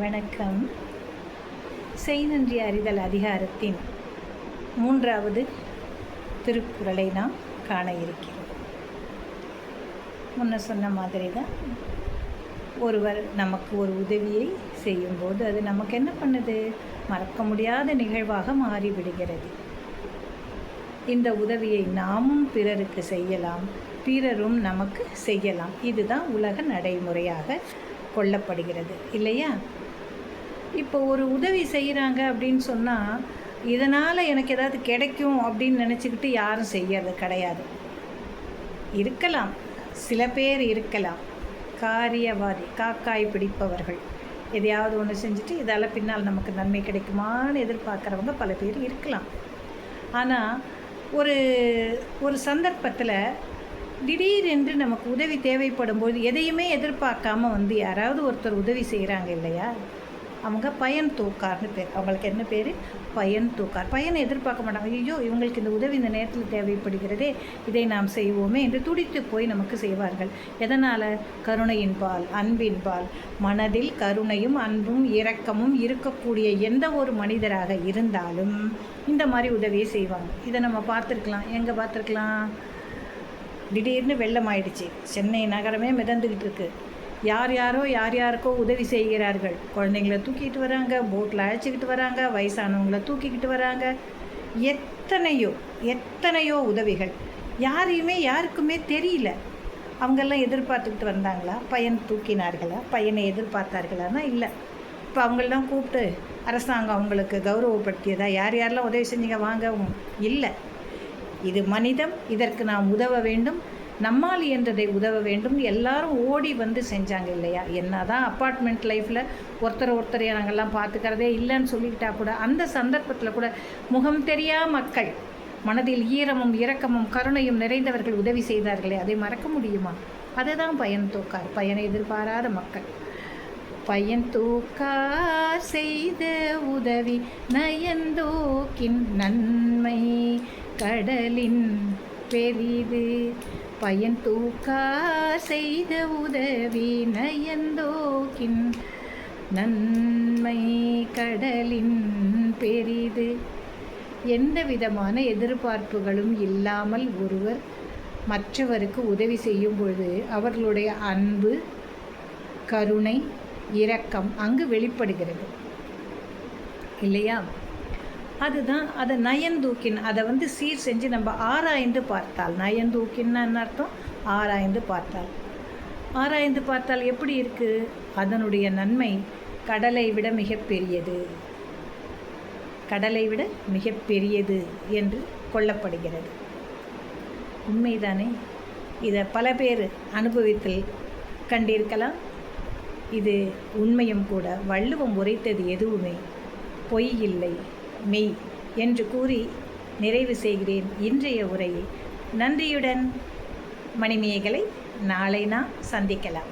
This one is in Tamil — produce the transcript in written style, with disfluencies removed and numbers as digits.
வணக்கம். செய்நன்றி அறிதல் அதிகாரத்தின் 3வது திருக்குறளை நாம் காண இருக்கிறோம். முன்ன சொன்ன மாதிரி தான், ஒருவர் நமக்கு ஒரு உதவியை செய்யும்போது அது நமக்கு என்ன பண்ணுது? மறக்க முடியாத நிகழ்வாக மாறிவிடுகிறது. இந்த உதவியை நாமும் பிறருக்கு செய்யலாம், பிறரும் நமக்கு செய்யலாம். இதுதான் உலக நடைமுறையாக கொள்ளப்படுகிறது இல்லையா? இப்போ ஒரு உதவி செய்கிறாங்க அப்படின்னு சொன்னால், இதனால் எனக்கு ஏதாவது கிடைக்கும் அப்படின்னு நினச்சிக்கிட்டு யாரும் செய்யறது கிடையாது. இருக்கலாம், சில பேர் இருக்கலாம், காரியவாதி, காக்காய் பிடிப்பவர்கள். எதையாவது ஒன்று செஞ்சுட்டு இதால் பின்னால் நமக்கு நன்மை கிடைக்குமான்னு எதிர்பார்க்குறவங்க பல பேர் இருக்கலாம். ஆனால் ஒரு சந்தர்ப்பத்தில் திடீரென்று நமக்கு உதவி தேவைப்படும்போது எதையுமே எதிர்பார்க்காம யாராவது ஒருத்தர் உதவி செய்கிறாங்க இல்லையா? அவங்க பயன் தூக்கார்னு பேர். அவங்களுக்கு என்ன பேர்? பயன் தூக்கார். பயனை எதிர்பார்க்க மாட்டாங்க. ஐயோ, இவங்களுக்கு இந்த உதவி இந்த நேரத்தில் தேவைப்படுகிறதே, இதை நாம் செய்வோமே என்று துடித்து போய் நமக்கு செய்வார்கள். எதனால்? கருணையின் பால், அன்பின் பால். மனதில் கருணையும் அன்பும் இரக்கமும் இருக்கக்கூடிய எந்த ஒரு மனிதராக இருந்தாலும் இந்த மாதிரி உதவியை செய்வாங்க. இதை நம்ம பார்த்துருக்கலாம். எங்கே பார்த்துருக்கலாம்? திடீர்னு வெள்ளம் ஆயிடுச்சு, சென்னை நகரமே மிதந்துக்கிட்டு இருக்கு. யார் யாருக்கோ உதவி செய்கிறார்கள். குழந்தைங்கள தூக்கிட்டு வராங்க, போட்டில் அழைச்சிக்கிட்டு வராங்க, வயசானவங்களை தூக்கிக்கிட்டு வராங்க. எத்தனையோ உதவிகள் யாருக்குமே தெரியல. அவங்கெல்லாம் எதிர்பார்த்துக்கிட்டு வந்தாங்களா? பயன் தூக்கினார்களா? பயனை எதிர்பார்த்தார்களானா இல்லை. இப்போ அவங்களெலாம் கூப்பிட்டு அரசாங்கம் அவங்களுக்கு கௌரவப்படுத்தியதா? யாரெல்லாம் உதவி செஞ்சீங்க வாங்க? இல்லை. இது மனிதம், இதற்கு நாம் உதவ வேண்டும், நம்மால் இயன்றதை உதவ வேண்டும். எல்லாரும் ஓடி செஞ்சாங்க இல்லையா? என்ன தான் அப்பார்ட்மெண்ட் லைஃப்பில் ஒருத்தர் நாங்கள்லாம் பார்த்துக்கிறதே இல்லைன்னு சொல்லிக்கிட்டா கூட, அந்த சந்தர்ப்பத்தில் கூட முகம் தெரியா மக்கள், மனதில் ஈரமும் இரக்கமும் கருணையும் நிறைந்தவர்கள் உதவி செய்தார்களே, அதை மறக்க முடியுமா? அதுதான் பயன் தூக்கார், பயனை எதிர்பாராத மக்கள். பயன் தூக்கார் செய்த உதவி நயந்தோக்கின் நன்மை கடலின் பெரிது. பயன் தூக்கார் செய்த உதவி நயந்தோக்கின் நன்மை கடலின் பெரிது. எந்த விதமான எதிர்பார்ப்புகளும் இல்லாமல் ஒருவர் மற்றவருக்கு உதவி செய்யும் பொழுது அவர்களுடைய அன்பு, கருணை, இரக்கம் அங்கு வெளிப்படுகிறது இல்லையா? அதுதான் அதை நயந்தூக்கின், அதை சீர் செஞ்சு நம்ம ஆராய்ந்து பார்த்தால், நயந்தூக்கின்னு அர்த்தம் ஆராய்ந்து பார்த்தால் எப்படி இருக்குது? அதனுடைய நன்மை கடலை விட மிகப்பெரியது என்று கொள்ளப்படுகிறது. உண்மைதானே? இதை பல பேர் அனுபவத்தில் கண்டிருக்கலாம். இது உண்மையும் கூட. வள்ளுவம் உரைத்தது எதுவுமே பொய் இல்லை, மெய் என்று கூறி நிறைவு செய்கிறேன் இன்றைய உரையை. நன்றியுடன் மணிமேகலை. நாளை நாம் சந்திக்கலாம்.